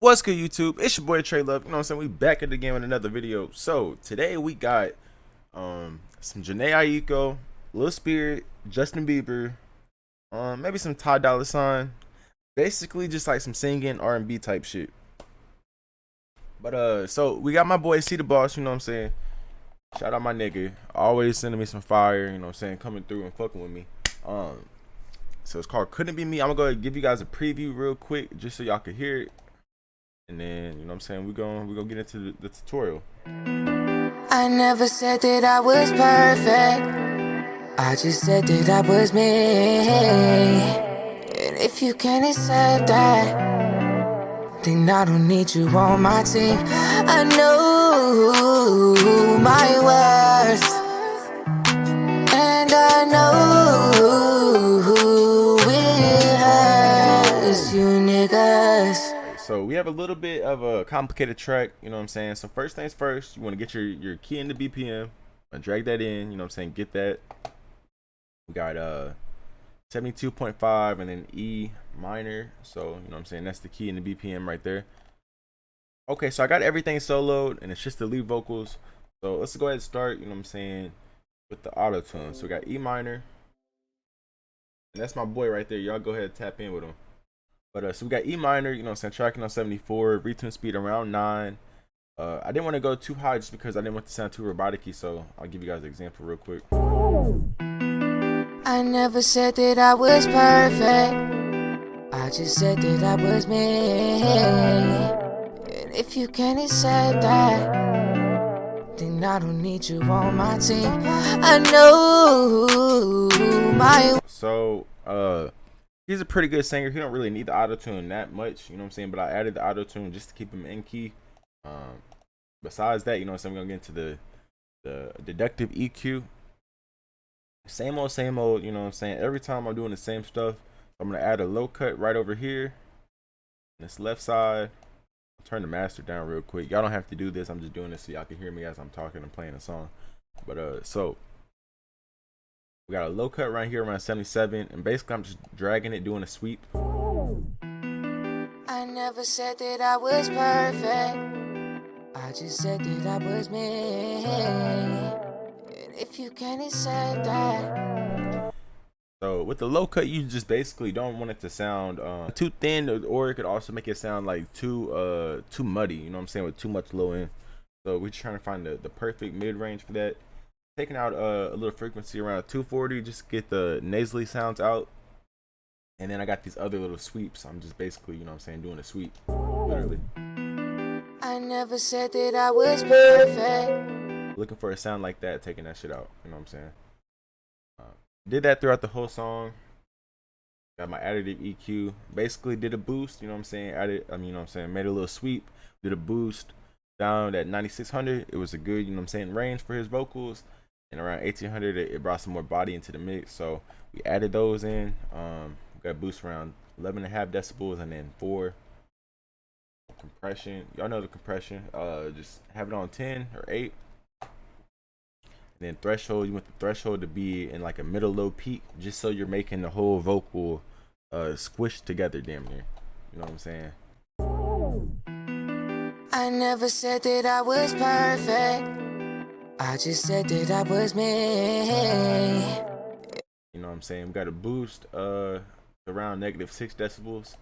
What's good, YouTube? It's your boy TRELUVX. You know what I'm saying? We back at the game with another video. So today we got some Jhené, Aiko, Lil Spirit, Justin Bieber, maybe some Dolla. Basically just like some singing R&B type shit. But so we got my boy C the Boss, you know what I'm saying? Shout out my nigga. Always sending me some fire, you know what I'm saying, coming through and fucking with me. So it's called Couldn't Be Me. I'm gonna go ahead and give you guys a preview real quick just so y'all can hear it. And then, you know what I'm saying, we're gonna get into the tutorial. I never said that I was perfect. I just said that I was me. And if you can't accept that, then I don't need you on my team. I know my worth, and I know it hurts you niggas. So we have a little bit of a complicated track, you know what I'm saying? So first things first, you want to get your key into BPM and drag that in, you know what I'm saying? Get that. We got 72.5 and then E minor. So, you know what I'm saying? That's the key in the BPM right there. Okay, so I got everything soloed and it's just the lead vocals. So let's go ahead and start, you know what I'm saying, with the auto tune. So we got E minor. And that's my boy right there. Y'all go ahead and tap in with him. But so we got E minor, you know what I'm saying, tracking on 74, retune speed around 9. I didn't want to go too high just because I didn't want to sound too robotic-y, so I'll give you guys an example real quick. I never said that I was perfect. I just said that I was me. And if you can't accept that, then I don't need you on my team. I know my... So, he's a pretty good singer. He don't really need the auto-tune that much, you know what I'm saying? But I added the auto-tune just to keep him in key. Besides that, you know what I'm saying, we're going to get into the deductive EQ. Same old, you know what I'm saying? Every time I'm doing the same stuff, I'm going to add a low cut right over here. This left side. I'll turn the master down real quick. Y'all don't have to do this. I'm just doing this so y'all can hear me as I'm talking and playing a song. But, so we got a low cut right here around 77, and basically I'm just dragging it, doing a sweep. I never said that I was perfect. I just said that I was me. And if you can't accept that. So with the low cut, you just basically don't want it to sound too thin, or it could also make it sound like too muddy, you know what I'm saying, with too much low end. So we're trying to find the perfect mid range for that. Taking out a little frequency around 240 just to get the nasally sounds out. And then I got these other little sweeps. I'm just basically, you know what I'm saying, doing a sweep, literally. I never said that I was perfect. Looking for a sound like that, taking that shit out, you know what I'm saying. Did that throughout the whole song. Got my additive EQ. Basically did a boost, you know what I'm saying. You know what I'm saying, made a little sweep, did a boost down at 9600. It was a good, you know what I'm saying, range for his vocals. And around 1800, it brought some more body into the mix. So we added those in. We got a boost around 11.5 decibels and then 4. Compression. Y'all know the compression. Just have it on 10 or 8. And then threshold, you want the threshold to be in like a middle low peak, just so you're making the whole vocal squish together damn near. You know what I'm saying? I never said that I was perfect. I just said that I was me. You know what I'm saying? We got a boost around -6 decibels.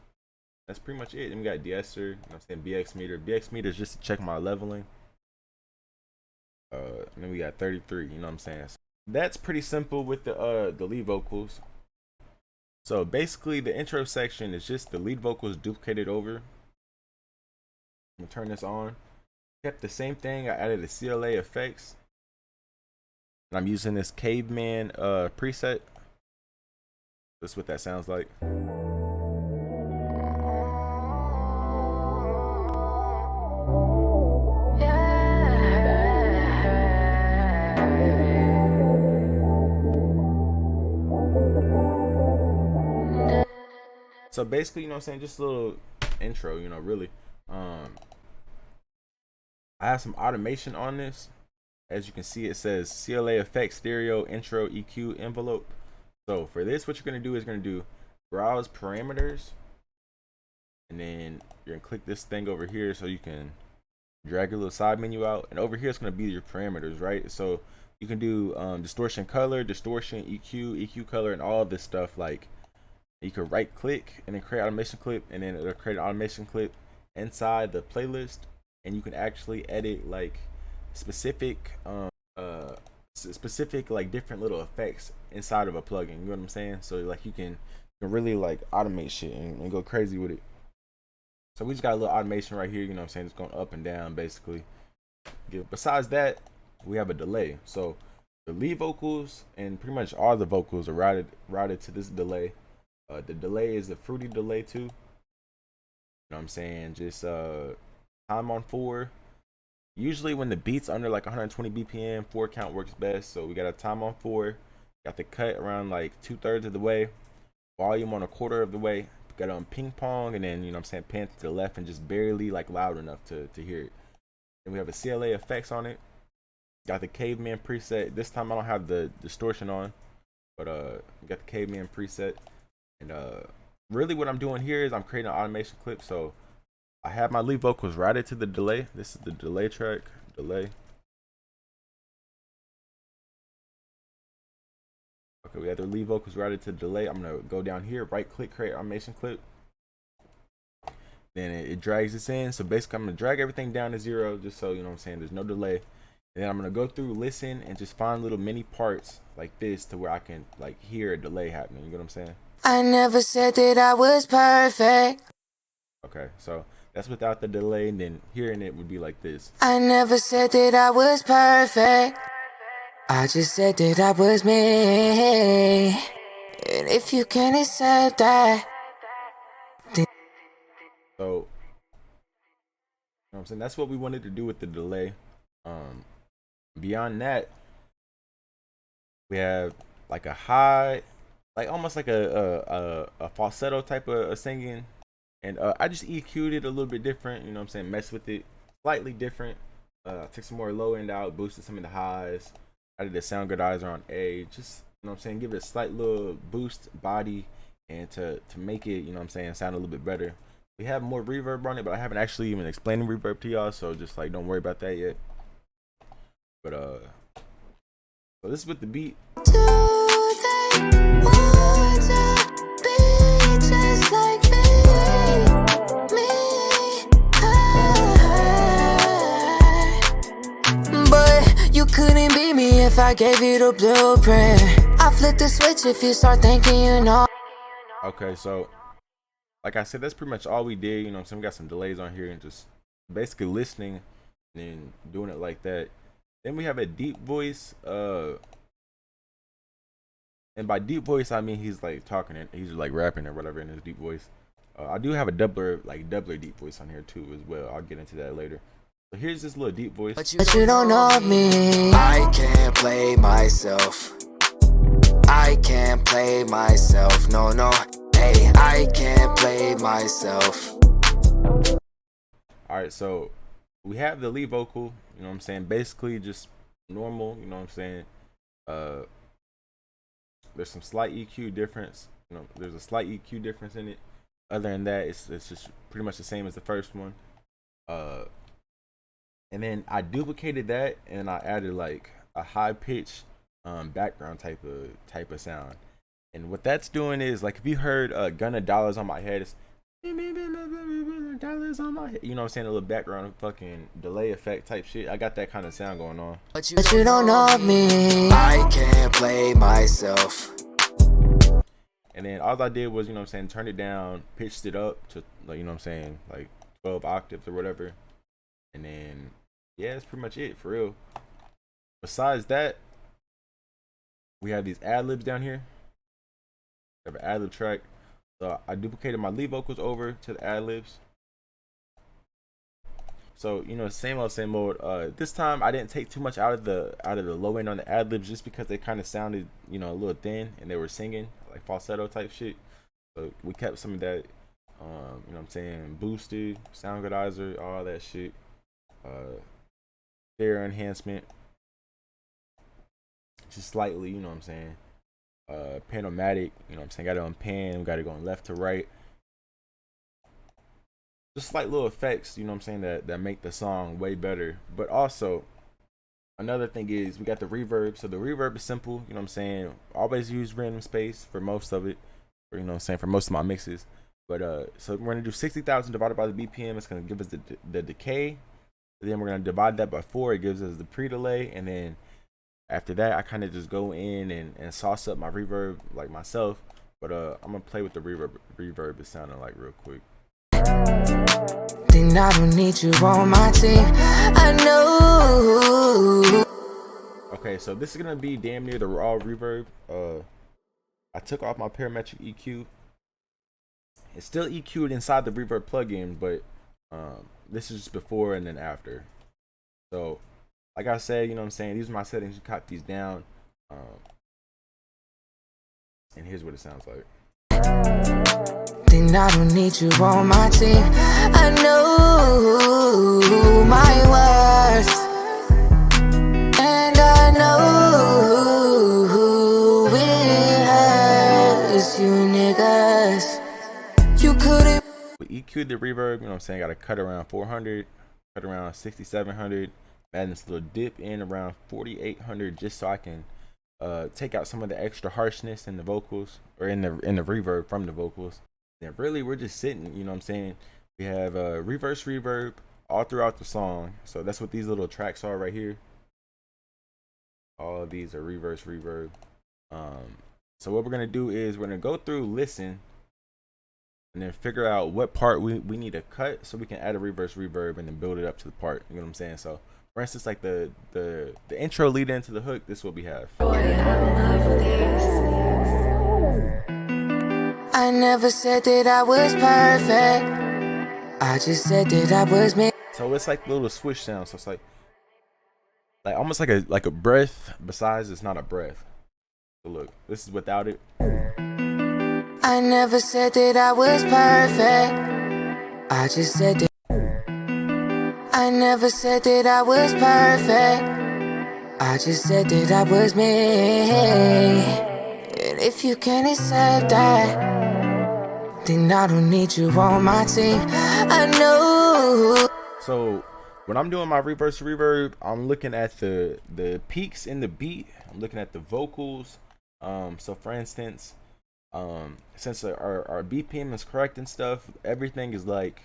That's pretty much it. And we got de-esser, you know what I'm saying, BX meter. BX meter is just to check my leveling. And then we got 33, you know what I'm saying? So that's pretty simple with the lead vocals. So basically the intro section is just the lead vocals duplicated over. I'm gonna turn this on. Kept the same thing. I added the CLA effects. And I'm using this caveman preset. That's what that sounds like. So basically, you know what I'm saying, just a little intro, you know, really. I have some automation on this. As you can see, it says CLA effects stereo intro EQ envelope. So for this, what you're gonna do is browse parameters, and then you're gonna click this thing over here so you can drag your little side menu out, and over here it's gonna be your parameters, right? So you can do distortion color, distortion, EQ color, and all of this stuff. Like you can right click and then create automation clip, and then it'll create an automation clip inside the playlist, and you can actually edit like specific specific like different little effects inside of a plugin. You know what I'm saying? So like you can really like automate shit and go crazy with it. So we just got a little automation right here, you know what I'm saying? It's going up and down basically. Besides that, we have a delay. So the lead vocals and pretty much all the vocals are routed to this delay. The delay is a fruity delay too. You know what I'm saying? Just time on 4. Usually when the beat's under like 120 BPM, 4 count works best. So we got a time on 4. Got the cut around like 2/3 of the way. Volume on 1/4 of the way. Got on ping pong, and then, you know what I'm saying, pan to the left and just barely like loud enough to hear it. And we have a CLA effects on it. Got the caveman preset. This time I don't have the distortion on, but we got the caveman preset. And really what I'm doing here is I'm creating an automation clip. So I have my lead vocals routed to the delay. This is the delay track. Delay. Okay, we have the lead vocals routed to the delay. I'm gonna go down here, right click, create automation clip. Then it drags this in. So basically I'm gonna drag everything down to 0, just so, you know what I'm saying, there's no delay. And then I'm gonna go through, listen, and just find little mini parts like this to where I can like hear a delay happening. You get what I'm saying? I never said that I was perfect. Okay, so that's without the delay, and then hearing it would be like this. I never said that I was perfect. I just said that I was me. And if you can't accept that, then... So, you know what I'm saying? That's what we wanted to do with the delay. Beyond that, we have like a high, like almost like a falsetto type of singing. And I just EQ'd it a little bit different, you know what I'm saying? Messed with it slightly different. Took some more low end out, boosted some of the highs. I did the sound godizer on A, just, you know what I'm saying, give it a slight little boost body, and to make it, you know what I'm saying, sound a little bit better. We have more reverb on it, but I haven't actually even explained the reverb to y'all, so just like don't worry about that yet. But so this is with the beat. Do they want to be just like me? But you couldn't be me if I gave you the blueprint. I flip the switch if you start thinking you know. Okay, so like I said, that's pretty much all we did. You know what I'm saying? We got some delays on here and just basically listening and doing it like that. Then we have a deep voice. And by deep voice, I mean he's like talking and he's like rapping or whatever in his deep voice. I do have a doubler deep voice on here too as well. I'll get into that later. So here's this little deep voice. But you don't know me. I can't play myself. I can't play myself. No, no. Hey, I can't play myself. All right, so we have the lead vocal, you know what I'm saying, basically just normal, you know what I'm saying. There's some slight EQ difference, you know, there's a slight EQ difference in it. Other than that, it's just pretty much the same as the first one. And then I duplicated that and I added like a high pitch background type of sound. And what that's doing is, like, if you heard Gunna Dollars on My Head, it's dollars on my head, you know what I'm saying, a little background fucking delay effect type shit. I got that kind of sound going on. But you don't know me. I can't play myself. And then all I did was, you know what I'm saying, turn it down, pitched it up to, like, you know what I'm saying, like 12 octaves or whatever. And then, yeah, that's pretty much it, for real. Besides that, we have these Adlibs down here. We have an Adlib track. So I duplicated my lead vocals over to the Adlibs. So, you know, same old. This time I didn't take too much out of the low end on the Adlibs, just because they kind of sounded, you know, a little thin and they were singing like falsetto type shit. So we kept some of that, you know what I'm saying, boosted, sound godizer, all that shit. Stereo enhancement, just slightly, you know what I'm saying. Panomatic, you know what I'm saying, got it on pan, got it going left to right. just slight little effects, you know what I'm saying, that make the song way better. But also another thing is we got the reverb. So the reverb is simple, you know what I'm saying. Always use random space for most of it, or you know what I'm saying, for most of my mixes. But so we're gonna do 60,000 divided by the BPM. It's gonna give us the decay. Then we're gonna divide that by 4. It gives us the pre-delay, and then after that, I kind of just go in and sauce up my reverb like myself. But I'm gonna play with the reverb is sounding like real quick. Then I don't need you on my team. I know. Okay, so this is gonna be damn near the raw reverb. I took off my parametric EQ. It's still EQ'd inside the reverb plugin, but this is just before and then after. So like I said, you know what I'm saying, these are my settings. You copy these down, and here's what it sounds like. Then I don't need you on my team. I know my worth, and I know it hurts you niggas. You couldn't. We EQ'd the reverb, you know what I'm saying. Got to cut around 400, cut around 6,700, adding this little dip in around 4,800, just so I can take out some of the extra harshness in the vocals, or in the reverb from the vocals. And really, we're just sitting, you know what I'm saying. We have reverse reverb all throughout the song, so that's what these little tracks are right here. All of these are reverse reverb. So what we're gonna do is we're gonna go through, listen, and then figure out what part we need to cut, so we can add a reverse reverb and then build it up to the part. You know what I'm saying? So for instance, like the intro lead into the hook, this is what we have. I never said that I was perfect. I just said that I was me. So it's like little swish sound. So it's like almost like a breath. Besides, it's not a breath. So look, this is without it. I never said that I was perfect. I just said that. I never said that I was perfect. I just said that I was me. And if you can't accept that, then I don't need you on my team. I know. So when I'm doing my reverse reverb, I'm looking at the peaks in the beat. I'm looking at the vocals. So for instance, since our BPM is correct and stuff, everything is like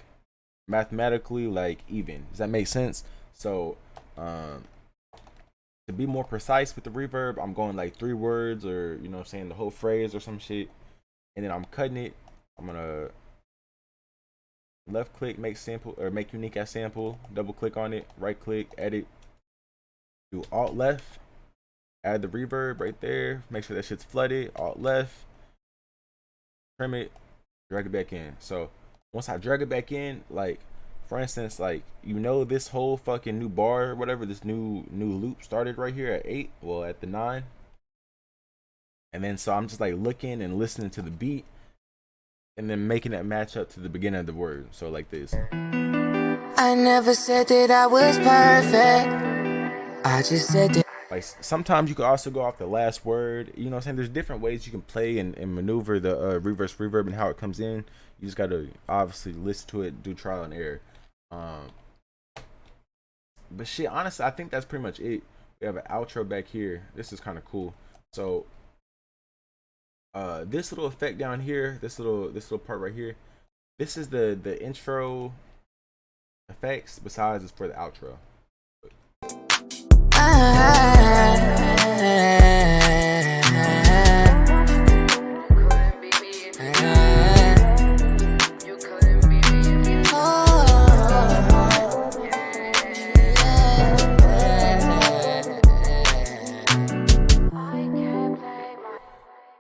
mathematically like even. Does that make sense? So to be more precise with the reverb, I'm going like 3 words, or you know what I'm saying, the whole phrase or some shit, and then I'm cutting it. I'm gonna left click, make sample, or make unique as sample, double click on it, right click, edit, do alt left, add the reverb right there, make sure that shit's flooded, alt left, trim it, drag it back in. So once I drag it back in, like for instance, like you know, this whole fucking new bar or whatever, this new loop started right here at 8, well at the 9, and then so I'm just like looking and listening to the beat, and then making it match up to the beginning of the word. So like this. I never said that I was perfect. I just said that. Like sometimes you can also go off the last word. You know what I'm saying? There's different ways you can play and maneuver the reverse reverb and how it comes in. You just got to obviously listen to it, do trial and error. But shit, honestly, I think that's pretty much it. We have an outro back here. This is kind of cool. So this little effect down here, this little part right here, this is the intro effects. Besides, it's for the outro.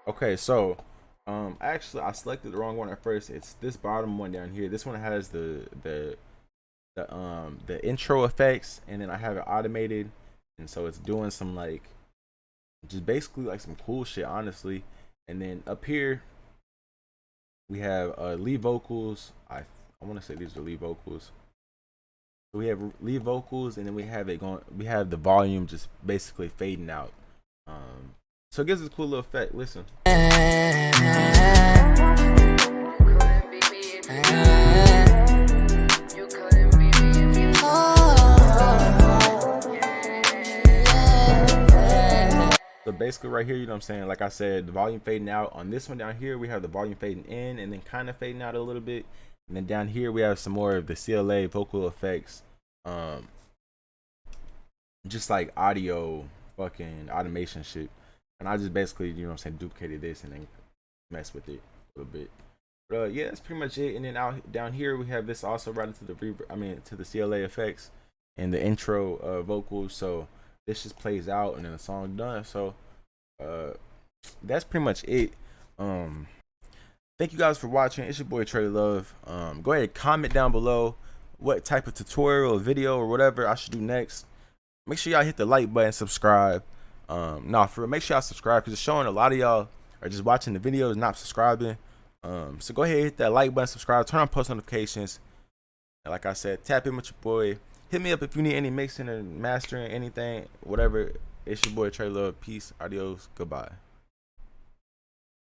Okay, so actually I selected the wrong one at first. It's this bottom one down here. This one has the intro effects, and then I have it automated, and so it's doing some like just basically like some cool shit, honestly. And then up here we have lead vocals. I want to say these are lead vocals. So we have lead vocals, and then we have it going. We have the volume just basically fading out. So it gives us a cool little effect. Listen. basically right here, you know what I'm saying, like I said, the volume fading out. On this one down here, we have the volume fading in and then kind of fading out a little bit. And then down here, we have some more of the CLA vocal effects. Just like audio fucking automation shit. And I just basically, you know what I'm saying, duplicated this and then mess with it a little bit. But yeah, that's pretty much it. And then out down here, we have this also right into the reverb, to the CLA effects and the intro vocals. So this just plays out and then the song done. So that's pretty much it. Thank you guys for watching. It's your boy TRELUVX. Go ahead and comment down below what type of tutorial or video or whatever I should do next. Make sure y'all hit the like button, subscribe. Make sure y'all subscribe, because it's showing a lot of y'all are just watching the videos, not subscribing. So go ahead and hit that like button, subscribe, turn on post notifications. And like I said, tap in with your boy. Hit me up if you need any mixing or mastering, anything, whatever. It's your boy TRELUVX. Peace, adios, goodbye.